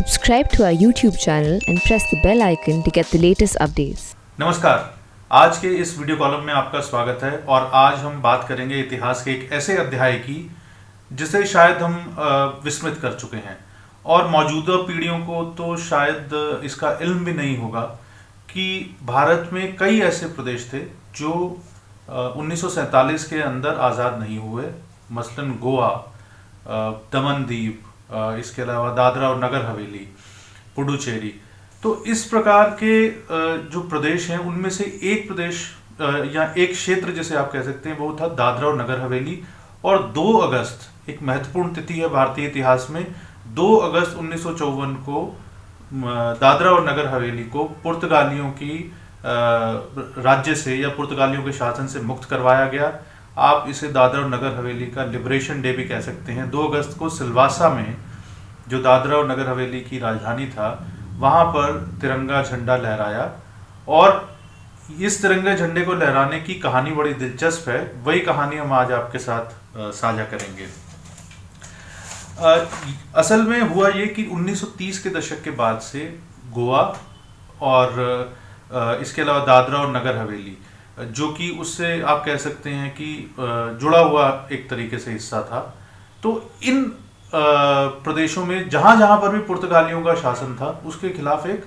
Subscribe to our YouTube channel and press the bell icon to get the latest updates. नमस्कार, आज के इस video column में आपका स्वागत है और आज हम बात करेंगे इतिहास के एक ऐसे अध्याय की जिसे शायद हम विस्मृत कर चुके हैं और मौजूदा पीढ़ियों को तो शायद इसका इल्म भी नहीं होगा कि भारत में कई ऐसे प्रदेश थे जो 1947 के अंदर आज़ाद नहीं हुए, मसलन गोवा, दमन दीव, इसके अलावा दादरा और नगर हवेली, पुडुचेरी। तो इस प्रकार के जो प्रदेश हैं उनमें से एक प्रदेश या एक क्षेत्र जिसे आप कह सकते हैं वो था दादरा और नगर हवेली। और 2 अगस्त एक महत्वपूर्ण तिथि है भारतीय इतिहास में। 2 अगस्त 1954 को दादरा और नगर हवेली को पुर्तगालियों की राज्य से या पुर्तगालियों के शासन से मुक्त करवाया गया। आप इसे दादरा और नगर हवेली का लिबरेशन डे भी कह सकते हैं। 2 अगस्त को सिलवासा में, जो दादरा और नगर हवेली की राजधानी था, वहाँ पर तिरंगा झंडा लहराया और इस तिरंगे झंडे को लहराने की कहानी बड़ी दिलचस्प है। वही कहानी हम आज आपके साथ साझा करेंगे। असल में हुआ ये कि 1930 के दशक के बाद से गोवा और इसके अलावा दादरा और नगर हवेली, जो कि उससे आप कह सकते हैं कि जुड़ा हुआ एक तरीके से हिस्सा था, तो इन प्रदेशों में जहाँ जहाँ पर भी पुर्तगालियों का शासन था उसके खिलाफ एक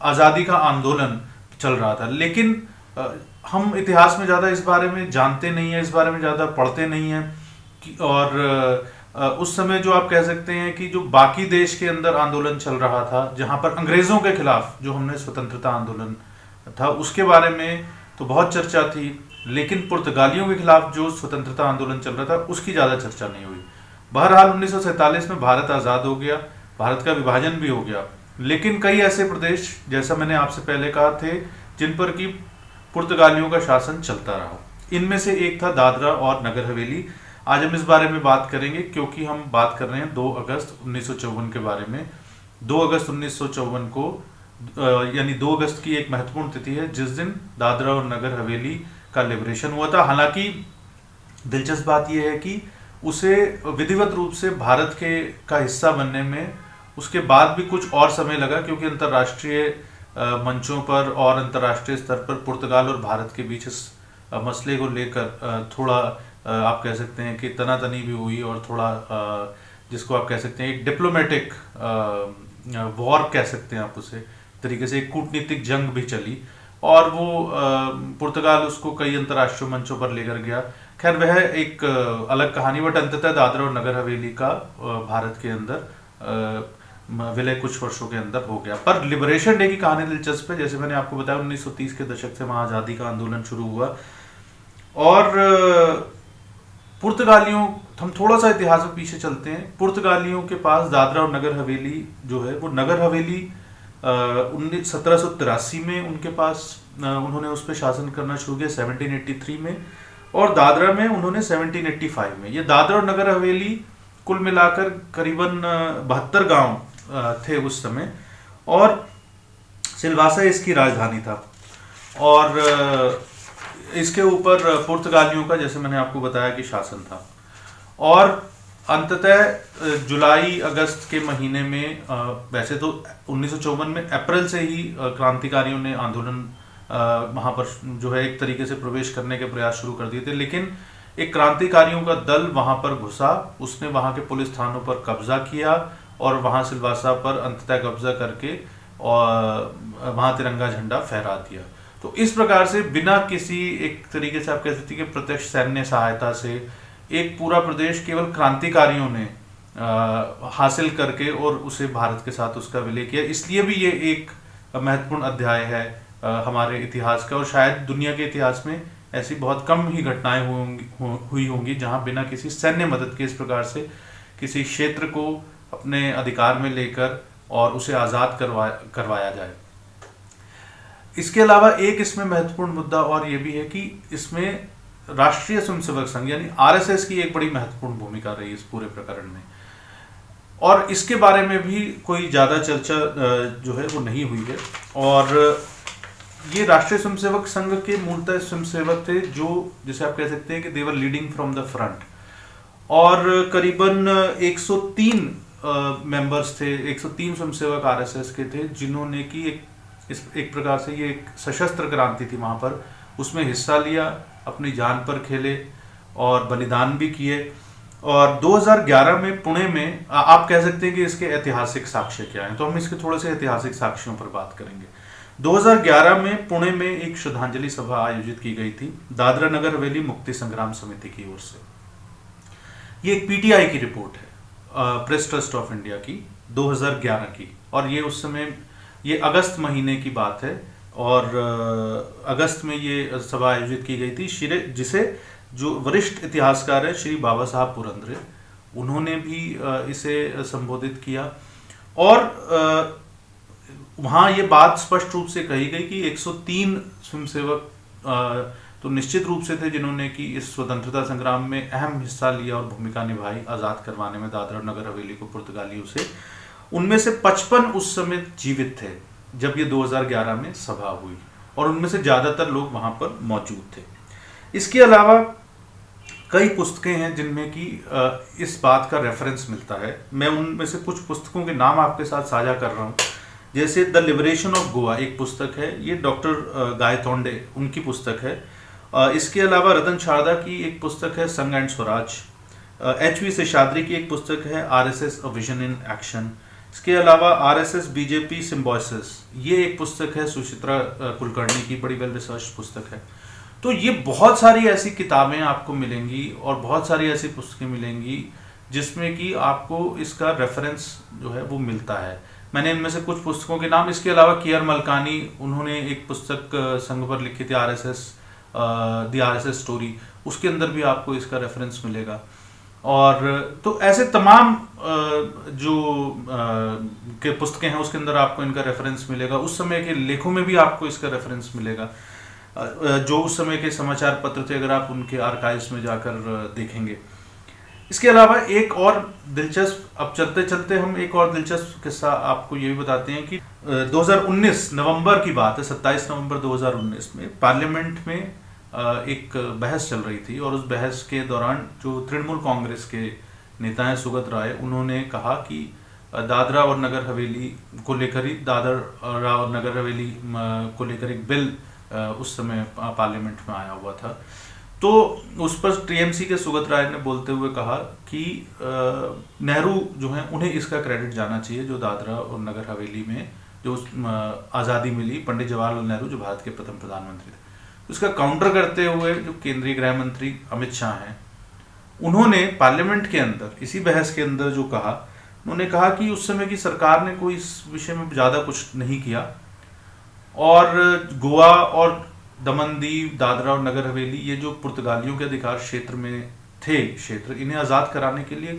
आज़ादी का आंदोलन चल रहा था। लेकिन हम इतिहास में ज़्यादा इस बारे में जानते नहीं हैं, इस बारे में ज़्यादा पढ़ते नहीं हैं और उस समय जो आप कह सकते हैं कि जो बाकी देश के अंदर आंदोलन चल रहा था, जहाँ पर अंग्रेज़ों के खिलाफ जो हमने स्वतंत्रता आंदोलन था उसके बारे में तो बहुत चर्चा थी, लेकिन पुर्तगालियों के खिलाफ जो स्वतंत्रता आंदोलन चल रहा था उसकी ज़्यादा चर्चा नहीं हुई। बहरहाल 1947 में भारत आज़ाद हो गया, भारत का विभाजन भी हो गया, लेकिन कई ऐसे प्रदेश, जैसा मैंने आपसे पहले कहा, थे जिन पर कि पुर्तगालियों का शासन चलता रहा। इनमें से एक था दादरा और नगर हवेली। आज हम इस बारे में बात करेंगे क्योंकि हम बात कर रहे हैं 2 अगस्त 1954 के बारे में। 2 अगस्त 1954 को यानी 2 अगस्त की एक महत्वपूर्ण तिथि है जिस दिन दादरा और नगर हवेली का लिबरेशन हुआ था। हालांकि दिलचस्प बात यह है कि उसे विधिवत रूप से भारत का हिस्सा बनने में उसके बाद भी कुछ और समय लगा, क्योंकि अंतर्राष्ट्रीय मंचों पर और अंतर्राष्ट्रीय स्तर पर पुर्तगाल और भारत के बीच इस मसले को लेकर थोड़ा आप कह सकते हैं कि तनातनी भी हुई और थोड़ा जिसको आप कह सकते हैं एक डिप्लोमेटिक वॉर कह सकते हैं आप उसे, तरीके से एक कूटनीतिक जंग भी चली और वो पुर्तगाल उसको कई अंतर्राष्ट्रीय मंचों पर लेकर गया। खैर, वह एक अलग कहानी, बट अंततः दादरा और नगर हवेली का भारत के अंदर विलय कुछ वर्षों के अंदर हो गया। पर लिबरेशन डे की कहानी दिलचस्प है। जैसे मैंने आपको बताया, 1930 के दशक से वहाँ आज़ादी का आंदोलन शुरू हुआ और पुर्तगालियों, हम थोड़ा सा इतिहास में पीछे चलते हैं। पुर्तगालियों के पास दादरा और नगर हवेली जो है वो नगर हवेली 1783 में उनके पास उन्होंने उस पर शासन करना शुरू किया 1783 में, और दादरा में उन्होंने 1785 में। ये दादरा और नगर हवेली कुल मिलाकर करीबन 72 गांव थे उस समय और सिलवासा इसकी राजधानी था। और इसके ऊपर पुर्तगालियों का, जैसे मैंने आपको बताया, कि शासन था। और अंततः जुलाई अगस्त के महीने में, वैसे तो 1954 में अप्रैल से ही क्रांतिकारियों ने आंदोलन वहाँ पर जो है एक तरीके से प्रवेश करने के प्रयास शुरू कर दिए थे, लेकिन एक क्रांतिकारियों का दल वहाँ पर घुसा, उसने वहाँ के पुलिस थानों पर कब्जा किया और वहाँ सिलवासा पर अंततः कब्जा करके और वहाँ तिरंगा झंडा फहरा दिया। तो इस प्रकार से बिना किसी, एक तरीके से आप कह सकते हैं कि प्रत्यक्ष सैन्य सहायता से, एक पूरा प्रदेश केवल क्रांतिकारियों ने हासिल करके और उसे भारत के साथ उसका विलय किया। इसलिए भी ये एक महत्वपूर्ण अध्याय है हमारे इतिहास का, और शायद दुनिया के इतिहास में ऐसी बहुत कम ही घटनाएं हुई होंगी जहां बिना किसी सैन्य मदद के इस प्रकार से किसी क्षेत्र को अपने अधिकार में लेकर और उसे आज़ाद करवाया जाए। इसके अलावा एक इसमें महत्वपूर्ण मुद्दा और ये भी है कि इसमें राष्ट्रीय स्वयंसेवक संघ यानी आरएसएस की एक बड़ी महत्वपूर्ण भूमिका रही इस पूरे प्रकरण में, और इसके बारे में भी कोई ज़्यादा चर्चा जो है वो नहीं हुई है। और ये राष्ट्रीय स्वयंसेवक संघ के मूलतः स्वयंसेवक थे जो, जिसे आप कह सकते हैं कि दे वर लीडिंग फ्रॉम द फ्रंट, और करीबन 103 मेंबर्स थे, 103 स्वयंसेवक आरएसएस के थे, जिन्होंने कि एक प्रकार से ये एक सशस्त्र क्रांति थी वहाँ पर, उसमें हिस्सा लिया, अपनी जान पर खेले और बलिदान भी किए। और 2011 में पुणे में आप कह सकते हैं कि इसके ऐतिहासिक साक्ष्य क्या हैं, तो हम इसके थोड़े से ऐतिहासिक साक्ष्यों पर बात करेंगे। 2011 में पुणे में एक श्रद्धांजलि सभा आयोजित की गई थी दादरा नगर हवेली मुक्ति संग्राम समिति की ओर से। ये एक पीटीआई की रिपोर्ट है, प्रेस ट्रस्ट ऑफ इंडिया की, 2011 की, और ये उस समय, ये अगस्त महीने की बात है, और अगस्त में ये सभा आयोजित की गई थी, जिसे जो वरिष्ठ इतिहासकार है श्री बाबा साहब पुरंदरे, उन्होंने भी इसे संबोधित किया। और वहाँ ये बात स्पष्ट रूप से कही गई कि 103 स्वयंसेवक तो निश्चित रूप से थे जिन्होंने कि इस स्वतंत्रता संग्राम में अहम हिस्सा लिया और भूमिका निभाई आज़ाद करवाने में दादरा नगर हवेली को पुर्तगालियों से। उनमें से 55 उस समय जीवित थे जब ये 2011 में सभा हुई, और उनमें से ज़्यादातर लोग वहाँ पर मौजूद थे। इसके अलावा कई पुस्तकें हैं जिनमें कि इस बात का रेफरेंस मिलता है। मैं उनमें से कुछ पुस्तकों के नाम आपके साथ साझा कर रहा हूँ। जैसे द लिबरेशन ऑफ गोवा एक पुस्तक है, ये डॉक्टर गायतोंडे उनकी पुस्तक है। इसके अलावा रतन शारदा की एक पुस्तक है संघ एंड स्वराज। HV शेषाद्री की एक पुस्तक है RSS a vision in action. इसके अलावा RSS BJP सिम्बोसिस, ये एक पुस्तक है सुचित्रा कुलकर्णी की, बड़ी वेल रिसर्च पुस्तक है। तो ये बहुत सारी ऐसी किताबें आपको मिलेंगी और बहुत सारी ऐसी पुस्तकें मिलेंगी जिसमें कि आपको इसका रेफरेंस जो है वो मिलता है। मैंने इनमें से कुछ पुस्तकों के नाम, इसके अलावा कियर मलकानी, उन्होंने एक पुस्तक संघ पर लिखी थी द RSS स्टोरी, उसके अंदर भी आपको इसका रेफरेंस मिलेगा। और तो ऐसे तमाम जो के पुस्तकें हैं उसके अंदर आपको इनका रेफरेंस मिलेगा। उस समय के लेखों में भी आपको इसका रेफरेंस मिलेगा, जो उस समय के समाचार पत्र थे, अगर आप उनके आर्काइव्स में जाकर देखेंगे। इसके अलावा एक और दिलचस्प, अब चलते चलते हम एक और दिलचस्प किस्सा आपको ये भी बताते हैं कि 2019 नवंबर की बात है, 27 नवंबर 2019 में पार्लियामेंट में एक बहस चल रही थी, और उस बहस के दौरान जो तृणमूल कांग्रेस के नेता हैं सुगत राय, उन्होंने कहा कि दादरा और नगर हवेली को लेकर ही, दादरा और नगर हवेली को लेकर एक बिल उस समय पार्लियामेंट में आया हुआ था। तो उस पर टीएमसी के सुगत राय ने बोलते हुए कहा कि नेहरू जो हैं उन्हें इसका क्रेडिट जाना चाहिए जो दादरा और नगर हवेली में जो आज़ादी मिली, पंडित जवाहरलाल नेहरू जो भारत के प्रथम प्रधानमंत्री थे। उसका काउंटर करते हुए जो केंद्रीय गृह मंत्री अमित शाह हैं, उन्होंने पार्लियामेंट के अंदर इसी बहस के अंदर जो कहा, उन्होंने कहा कि उस समय की सरकार ने कोई इस विषय में ज़्यादा कुछ नहीं किया, और गोवा और दमन दीव, दादरा और नगर हवेली, ये जो पुर्तगालियों के अधिकार क्षेत्र में थे क्षेत्र, इन्हें आज़ाद कराने के लिए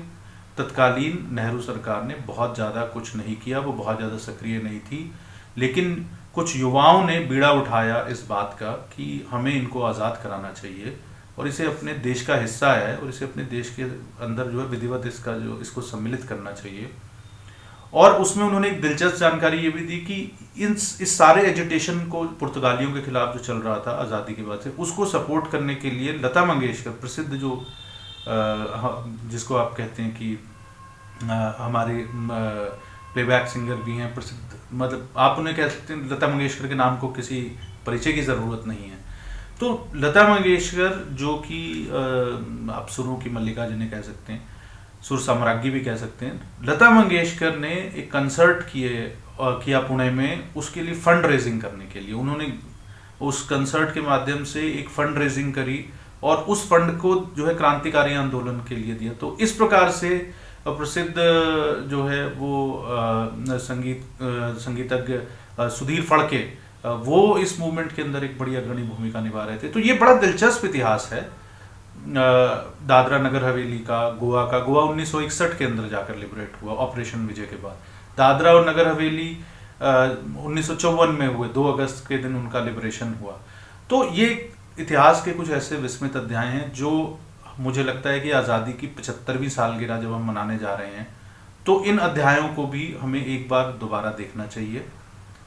तत्कालीन नेहरू सरकार ने बहुत ज़्यादा कुछ नहीं किया, वो बहुत ज़्यादा सक्रिय नहीं थी। लेकिन कुछ युवाओं ने बीड़ा उठाया इस बात का कि हमें इनको आज़ाद कराना चाहिए और इसे अपने देश का हिस्सा है और इसे अपने देश के अंदर जो है विधिवत इसको सम्मिलित करना चाहिए। और उसमें उन्होंने एक दिलचस्प जानकारी ये भी दी कि इस सारे एजिटेशन को पुर्तगालियों के खिलाफ जो चल रहा था आज़ादी के बाद से, उसको सपोर्ट करने के लिए लता मंगेशकर, प्रसिद्ध जो जिसको आप कहते हैं कि हमारे प्लेबैक सिंगर भी हैं, प्रसिद्ध, मतलब आप उन्हें कह सकते हैं, लता मंगेशकर के नाम को किसी परिचय की ज़रूरत नहीं है। तो लता मंगेशकर जो कि आप सुरों की मल्लिका जिन्हें कह सकते हैं, सुर साम्राज्ञी भी कह सकते हैं, लता मंगेशकर ने एक कंसर्ट किया पुणे में, उसके लिए फंड रेजिंग करने के लिए उन्होंने उस कंसर्ट के माध्यम से एक फंड रेजिंग करी और उस फंड को जो है क्रांतिकारी आंदोलन के लिए दिया। तो इस प्रकार से प्रसिद्ध जो है वो संगीतज्ञ सुधीर फड़के, वो इस मूवमेंट के अंदर एक बड़ी अग्रणी भूमिका निभा रहे थे। तो ये बड़ा दिलचस्प इतिहास है दादरा नगर हवेली का, गोवा का। गोवा 1961 के अंदर जाकर लिबरेट हुआ ऑपरेशन विजय के बाद। दादरा और नगर हवेली 1954 में हुए, 2 अगस्त के दिन उनका लिबरेशन हुआ। तो ये इतिहास के कुछ ऐसे विस्मित अध्याय हैं जो मुझे लगता है कि आज़ादी की 75वीं सालगिरह जब हम मनाने जा रहे हैं तो इन अध्यायों को भी हमें एक बार दोबारा देखना चाहिए।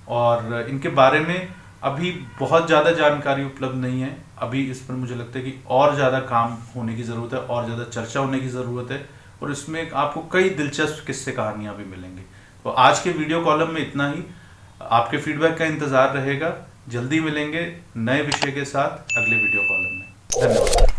और इनके बारे में अभी बहुत ज़्यादा जानकारी उपलब्ध नहीं है। अभी इस पर मुझे लगता है कि और ज़्यादा काम होने की ज़रूरत है और ज़्यादा चर्चा होने की ज़रूरत है और इसमें आपको कई दिलचस्प किस्से कहानियां भी मिलेंगी। तो आज के वीडियो कॉलम में इतना ही। आपके फीडबैक का इंतजार रहेगा। जल्दी मिलेंगे नए विषय के साथ अगले वीडियो कॉलम में। धन्यवाद।